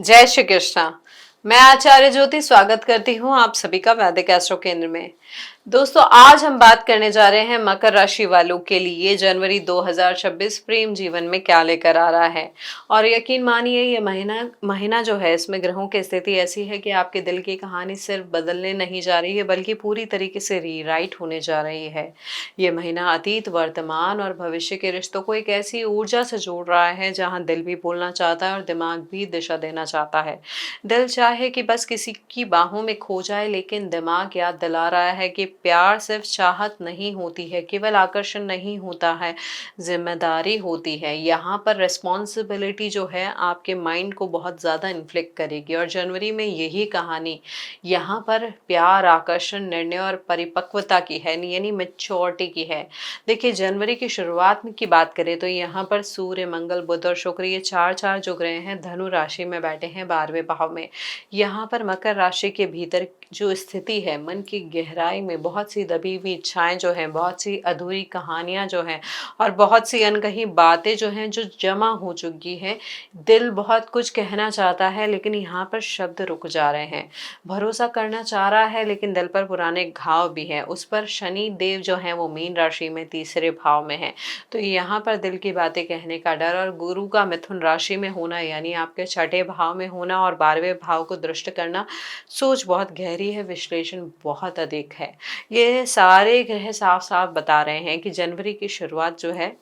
जय श्री कृष्णा। मैं आचार्य ज्योति स्वागत करती हूँ आप सभी का वैदिक एस्ट्रो केंद्र में। दोस्तों, आज हम बात करने जा रहे हैं मकर राशि वालों के लिए जनवरी 2026 प्रेम जीवन में क्या लेकर आ रहा है। और यकीन मानिए, ये महीना महीना जो है, इसमें ग्रहों की स्थिति ऐसी है कि आपके दिल की कहानी सिर्फ बदलने नहीं जा रही है, बल्कि पूरी तरीके से रीराइट होने जा रही है। ये महीना अतीत, वर्तमान और भविष्य के रिश्तों को एक ऐसी ऊर्जा से जोड़ रहा है जहां दिल भी बोलना चाहता है और दिमाग भी दिशा देना चाहता है। दिल चाहे कि बस किसी की बाहों में खो जाए, लेकिन दिमाग याद दिला रहा है कि प्यार सिर्फ चाहत नहीं होती है, केवल आकर्षण नहीं होता है, जिम्मेदारी होती है। यहाँ पर रिस्पॉन्सिबिलिटी जो है आपके माइंड को बहुत ज़्यादा इन्फ्लिक्ट करेगी। और जनवरी में यही कहानी यहाँ पर प्यार, आकर्षण, निर्णय और परिपक्वता की है, यानी मेच्योरिटी की है। देखिए, जनवरी की शुरुआत की बात करें तो यहाँ पर सूर्य, मंगल, बुध और शुक्र, ये चार चार जो ग्रह हैं धनु राशि में बैठे हैं 12वें भाव में। यहाँ पर मकर राशि के भीतर जो स्थिति है, मन की गहराई में बहुत सी दबी हुई इच्छाएं जो हैं, बहुत सी अधूरी कहानियां जो हैं और बहुत सी अनकही बातें जो हैं जो जमा हो चुकी हैं। दिल बहुत कुछ कहना चाहता है, लेकिन यहाँ पर शब्द रुक जा रहे हैं। भरोसा करना चाह रहा है, लेकिन दिल पर पुराने घाव भी हैं। उस पर शनि देव जो हैं वो मीन राशि में 3रे भाव में है। तो यहाँ पर दिल की बातें कहने का डर, और गुरु का मिथुन राशि में होना, यानी आपके 6ठे भाव में होना और 12वें भाव को दृष्ट करना, सोच बहुत गहरी है, विश्लेषण बहुत अधिक है। ये सारे ग्रह साफ साफ बता रहे हैं कि जनवरी की शुरुआत जो है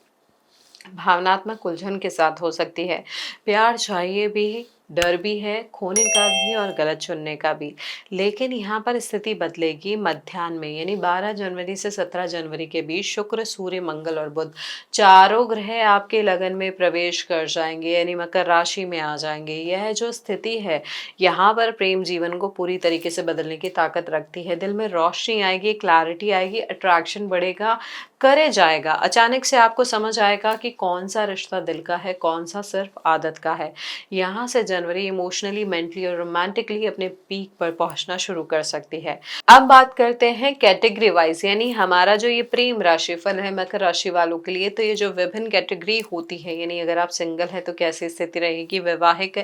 भावनात्मक उलझन के साथ हो सकती है। प्यार चाहिए भी, डर भी है, खोने का भी और गलत चुनने का भी। लेकिन यहाँ पर स्थिति बदलेगी मध्याह्न में, यानी 12 जनवरी से 17 जनवरी के बीच शुक्र, सूर्य, मंगल और बुध चारों ग्रह आपके लगन में प्रवेश कर जाएंगे, यानी मकर राशि में आ जाएंगे। यह जो स्थिति है यहाँ पर प्रेम जीवन को पूरी तरीके से बदलने की ताकत रखती है। दिल में रोशनी आएगी, क्लैरिटी आएगी, अट्रैक्शन बढ़ेगा, करे जाएगा। अचानक से आपको समझ आएगा कि कौन सा रिश्ता दिल का है, कौन सा सिर्फ आदत का है। यहाँ से जनवरी इमोशनली, मेंटली और रोमांटिकली अपने पीक पर पहुंचना शुरू कर सकती है। अब बात करते हैं कैटेगरी वाइज, यानी हमारा जो ये प्रेम राशिफल है मकर राशि वालों के लिए। तो ये जो विभिन्न कैटेगरी होती है, यानी अगर आप सिंगल है तो कैसी स्थिति रहेगी, वैवाहिक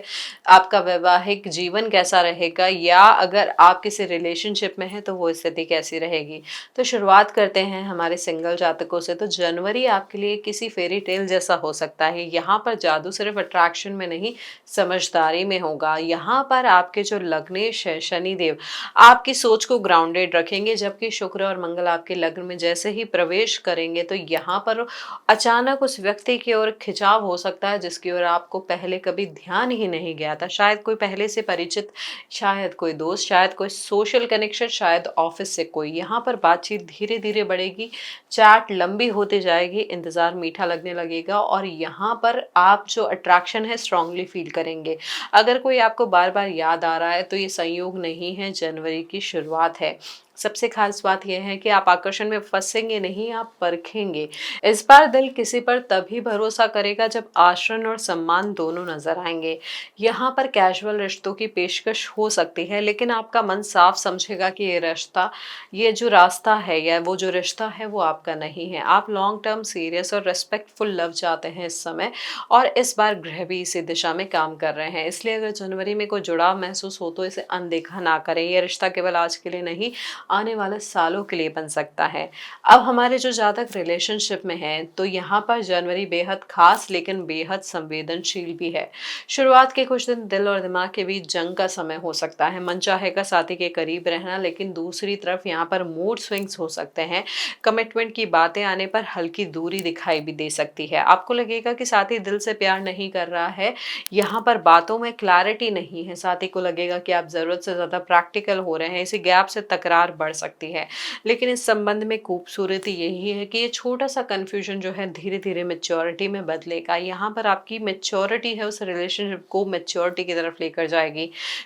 आपका वैवाहिक जीवन कैसा रहेगा, या अगर आप किसी रिलेशनशिप में है तो वो स्थिति कैसी रहेगी। तो शुरुआत करते हैं हमारे सिंगल जातकों से। तो जनवरी आपके लिए किसी फेरी टेल जैसा हो सकता है। यहाँ पर जादू सिर्फ अट्रैक्शन में नहीं, समझदारी में होगा। यहाँ पर आपके जो लग्नेश है शनिदेव आपकी सोच को ग्राउंडेड रखेंगे, जबकि शुक्र और मंगल आपके लग्न में जैसे ही प्रवेश करेंगे तो यहाँ पर अचानक उस व्यक्ति की ओर खिंचाव हो सकता है जिसकी ओर आपको पहले कभी ध्यान ही नहीं गया था। शायद कोई पहले से परिचित, शायद कोई दोस्त, शायद कोई सोशल कनेक्शन, शायद ऑफिस से कोई। यहाँ पर बातचीत धीरे धीरे बढ़ेगी, चैट लंबी होती जाएगी, इंतजार मीठा लगने लगेगा और यहाँ पर आप जो अट्रैक्शन है स्ट्रांगली फील करेंगे। अगर कोई आपको बार बार याद आ रहा है तो ये संयोग नहीं है, जनवरी की शुरुआत है। सबसे खास बात यह है कि आप आकर्षण में फंसेंगे नहीं, आप परखेंगे। इस बार दिल किसी पर तभी भरोसा करेगा जब आचरण और सम्मान दोनों नजर आएंगे। यहाँ पर कैजुअल रिश्तों की पेशकश हो सकती है, लेकिन आपका मन साफ समझेगा कि ये रिश्ता, ये जो रास्ता है या वो जो रिश्ता है वो आपका नहीं है। आप लॉन्ग टर्म सीरियस और रेस्पेक्टफुल लव चाहते हैं इस समय, और इस बार ग्रह भी इसी दिशा में काम कर रहे हैं। इसलिए अगर जनवरी में कोई जुड़ाव महसूस हो तो इसे अनदेखा ना करें। यह रिश्ता केवल आज के लिए नहीं, आने वाले सालों के लिए बन सकता है। अब हमारे जो जातक रिलेशनशिप में हैं, तो यहाँ पर जनवरी बेहद खास लेकिन बेहद संवेदनशील भी है। शुरुआत के कुछ दिन दिल और दिमाग के बीच जंग का समय हो सकता है। मन चाहेगा साथी के करीब रहना, लेकिन दूसरी तरफ यहाँ पर मूड स्विंग्स हो सकते हैं। कमिटमेंट की बातें आने पर हल्की दूरी दिखाई भी दे सकती है। आपको लगेगा कि साथी दिल से प्यार नहीं कर रहा है, यहाँ पर बातों में क्लैरिटी नहीं है। साथी को लगेगा कि आप जरूरत से ज्यादा प्रैक्टिकल हो रहे हैं। इसी गैप से तकरार बढ़ सकती है। लेकिन इस संबंध में खूबसूरती यही है कि ये छोटा सा कंफ्यूजन जो है धीरे धीरे मेच्योरिटी में बदलेगा। यहाँ पर आपकी मेच्योरिटी है उस रिलेशनशिप को मेच्योरिटी की तरफ लेकर जाएगी।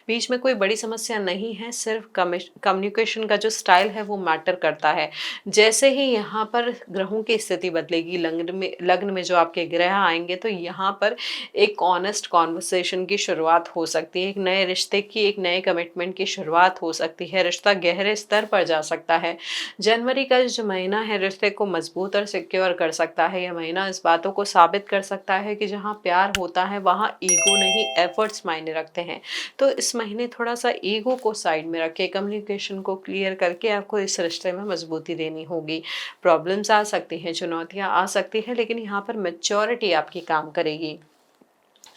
बीच में कोई बड़ी समस्या नहीं है, सिर्फ कम्युनिकेशन का जो स्टाइल है वो मैटर करता है। जैसे ही यहाँ पर ग्रहों की स्थिति बदलेगी, लग्न में जो आपके ग्रह आएंगे, तो यहाँ पर एक ऑनेस्ट कॉन्वर्सेशन की शुरुआत हो सकती है। एक नए रिश्ते की, एक नए कमिटमेंट की शुरुआत हो सकती है। रिश्ता गहरे स्तर स्तर पर जा सकता है। जनवरी का जो महीना है रिश्ते को मजबूत और सिक्योर कर सकता है। यह महीना इस बातों को साबित कर सकता है कि जहाँ प्यार होता है वहाँ ईगो नहीं, एफर्ट्स मायने रखते हैं। तो इस महीने थोड़ा सा ईगो को साइड में रख के कम्युनिकेशन को क्लियर करके आपको इस रिश्ते में मजबूती देनी होगी। प्रॉब्लम्स आ सकती हैं, चुनौतियां आ सकती हैं, लेकिन यहाँ पर मैच्योरिटी आपकी काम करेगी।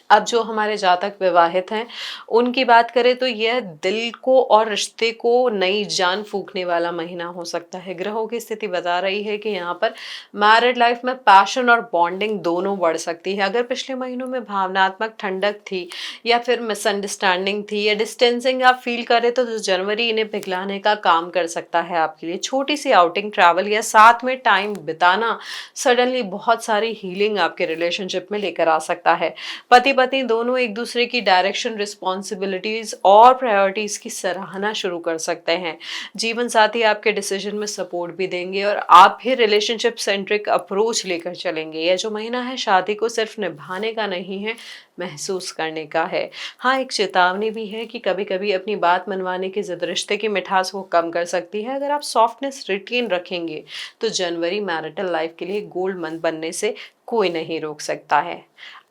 अब जो हमारे जातक विवाहित हैं, उनकी बात करें तो यह दिल को और रिश्ते को नई जान फूँकने वाला महीना हो सकता है। ग्रहों की स्थिति बता रही है कि यहाँ पर मैरिड लाइफ में पैशन और बॉन्डिंग दोनों बढ़ सकती है। अगर पिछले महीनों में भावनात्मक ठंडक थी या फिर मिसअंडरस्टैंडिंग थी या डिस्टेंसिंग आप फील करें, तो जनवरी इन्हें पिघलाने का काम कर सकता है आपके लिए। छोटी सी आउटिंग, ट्रैवल या साथ में टाइम बिताना सडनली बहुत सारी हीलिंग आपके रिलेशनशिप में लेकर आ सकता है। पति पत्नी दोनों एक दूसरे की डायरेक्शन, रिस्पॉन्सिबिलिटीज और प्रायोरिटीज की सराहना शुरू कर सकते हैं। जीवन साथी आपके डिसीजन में सपोर्ट भी देंगे और आप भी रिलेशनशिप सेंट्रिक अप्रोच लेकर चलेंगे। यह जो महीना है शादी को सिर्फ निभाने का नहीं है, महसूस करने का है। हाँ, एक चेतावनी भी है कि कभी कभी अपनी बात मनवाने की जिद रिश्ते की मिठास को कम कर सकती है। अगर आप सॉफ्टनेस रिटेन रखेंगे तो जनवरी मैरिटल लाइफ के लिए गोल्ड मंथ बनने से कोई नहीं रोक सकता है।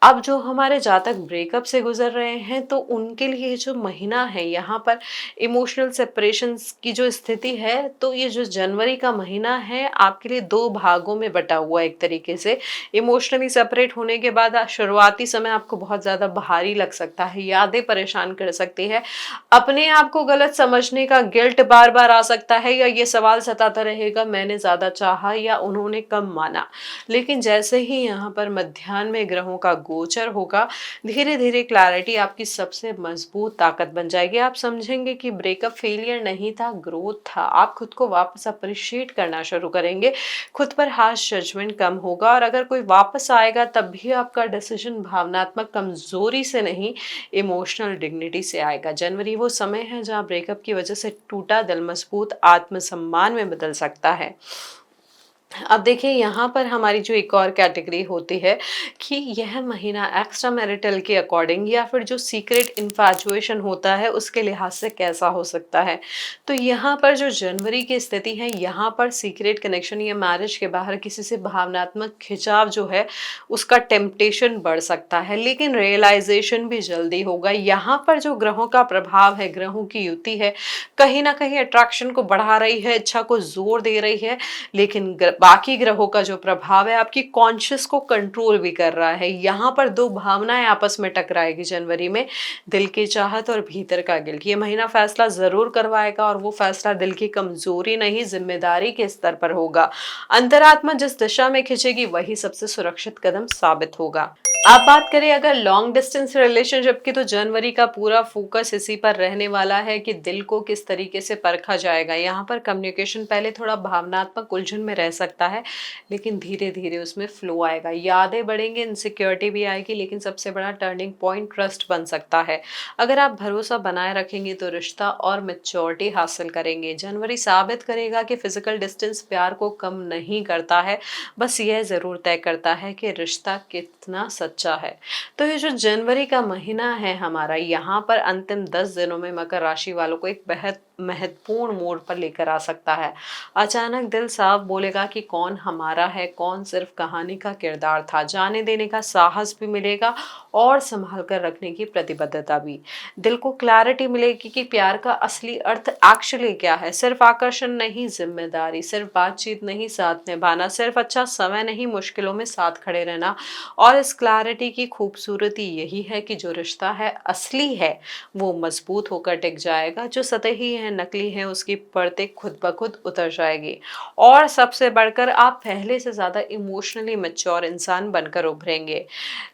अब जो हमारे जातक ब्रेकअप से गुजर रहे हैं, तो उनके लिए जो महीना है यहाँ पर इमोशनल सेपरेशंस की जो स्थिति है, तो ये जो जनवरी का महीना है आपके लिए दो भागों में बटा हुआ है एक तरीके से। इमोशनली सेपरेट होने के बाद शुरुआती समय आपको बहुत ज़्यादा भारी लग सकता है, यादें परेशान कर सकती है, अपने आप को गलत समझने का गिल्ट बार बार आ सकता है, या ये सवाल सताता रहेगा मैंने ज़्यादा चाहा या उन्होंने कम माना। लेकिन जैसे ही यहाँ पर मध्याह्न में ग्रहों का गोचर होगा, धीरे धीरे क्लैरिटी आपकी सबसे मजबूत ताकत बन जाएगी। आप समझेंगे कि ब्रेकअप फेलियर नहीं था, ग्रोथ था। आप खुद को वापस अप्रिशिएट करना शुरू करेंगे, खुद पर हार्श जजमेंट कम होगा, और अगर कोई वापस आएगा तब भी आपका डिसीजन भावनात्मक कमजोरी से नहीं, इमोशनल डिग्निटी से आएगा। जनवरी वो समय है जहाँ ब्रेकअप की वजह से टूटा दिल मजबूत आत्मसम्मान में बदल सकता है। अब देखिए यहाँ पर हमारी जो एक और कैटेगरी होती है कि यह महीना एक्स्ट्रा मैरिटल के अकॉर्डिंग या फिर जो सीक्रेट इन्फैचुएशन होता है उसके लिहाज से कैसा हो सकता है। तो यहाँ पर जो जनवरी की स्थिति है, यहाँ पर सीक्रेट कनेक्शन या मैरिज के बाहर किसी से भावनात्मक खिंचाव जो है उसका टेम्पटेशन बढ़ सकता है, लेकिन रियलाइजेशन भी जल्दी होगा। यहाँ पर जो ग्रहों का प्रभाव है, ग्रहों की युति है, कहीं ना कहीं अट्रैक्शन को बढ़ा रही है, इच्छा को जोर दे रही है, लेकिन बाकी ग्रहों का जो प्रभाव है आपकी कॉन्शियस को कंट्रोल भी कर रहा है। यहाँ पर दो भावनाएं आपस में टकराएगी जनवरी में, दिल की चाहत और भीतर का गिल्ट। ये महीना फैसला जरूर करवाएगा, और वो फैसला दिल की कमजोरी नहीं, जिम्मेदारी के स्तर पर होगा। अंतरात्मा जिस दिशा में खिंचेगी वही सबसे सुरक्षित कदम साबित होगा। आप बात करें अगर लॉन्ग डिस्टेंस रिलेशनशिप की, तो जनवरी का पूरा फोकस इसी पर रहने वाला है कि दिल को किस तरीके से परखा जाएगा। यहाँ पर कम्युनिकेशन पहले थोड़ा भावनात्मक उलझन में रह सकता है, लेकिन धीरे धीरे उसमें फ्लो आएगा, यादें बढ़ेंगे, इनसिक्योरिटी भी आएगी, लेकिन सबसे बड़ा टर्निंग पॉइंट ट्रस्ट बन सकता है। अगर आप भरोसा बनाए रखेंगे तो रिश्ता और मैच्योरिटी हासिल करेंगे। जनवरी साबित करेगा कि फिजिकल डिस्टेंस प्यार को कम नहीं करता है, बस यह जरूर तय करता है कि रिश्ता कितना सच्चा है। तो ये जो जनवरी का महीना है हमारा, यहाँ पर अंतिम 10 दिनों में मकर राशि वालों को एक बेहद महत्वपूर्ण मोड़ पर लेकर आ सकता है। अचानक दिल साफ बोलेगा कि कौन हमारा है, कौन सिर्फ कहानी का किरदार था। जाने देने का साहस भी मिलेगा और संभाल कर रखने की प्रतिबद्धता भी। दिल को क्लैरिटी मिलेगी कि प्यार का असली अर्थ एक्चुअली क्या है। सिर्फ आकर्षण नहीं, जिम्मेदारी। सिर्फ बातचीत नहीं, साथ निभाना। सिर्फ अच्छा समय नहीं, मुश्किलों में साथ खड़े रहना। और इस क्लैरिटी की खूबसूरती यही है कि जो रिश्ता है असली है वो मजबूत होकर टिक जाएगा, जो सतही है, नकली है, उसकी परतें खुद ब खुद उतर जाएगी। और सबसे बढ़कर आप पहले से ज्यादा इमोशनली मैच्योर इंसान बनकर उभरेंगे।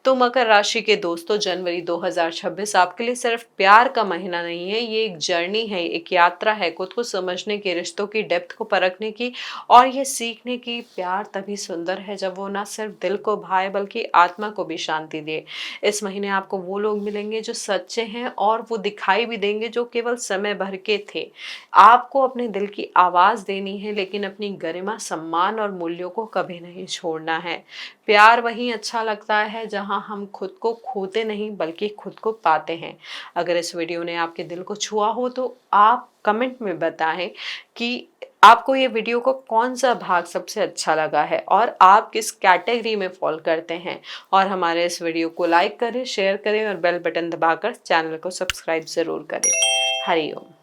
तो मकर राशि के दोस्तों, जनवरी 2026 आपके लिए सिर्फ प्यार का महीना नहीं है, ये एक जर्नी है, एक यात्रा है, खुद को समझने की, रिश्तों की डेप्थ को परखने की, और ये सीखने की प्यार तभी सुंदर है जब वो ना सिर्फ दिल को भाए बल्कि आत्मा को भी शांति दे। इस महीने आपको वो लोग मिलेंगे जो सच्चे हैं, और वो दिखाई भी देंगे जो केवल समय भर के थे। चाहिए। आपको अपने दिल की आवाज़ देनी है, लेकिन अपनी गरिमा, सम्मान और मूल्यों को कभी नहीं छोड़ना है। प्यार वहीं अच्छा लगता है जहां हम खुद को खोते नहीं बल्कि खुद को पाते हैं। अगर इस वीडियो ने आपके दिल को छुआ हो तो आप कमेंट में बताएं कि आपको ये वीडियो का कौन सा भाग सबसे अच्छा लगा है और आप किस कैटेगरी में फॉल करते हैं। और हमारे इस वीडियो को लाइक करें, शेयर करें और बेल बटन दबाकर चैनल को सब्सक्राइब ज़रूर करें। हरि ओम।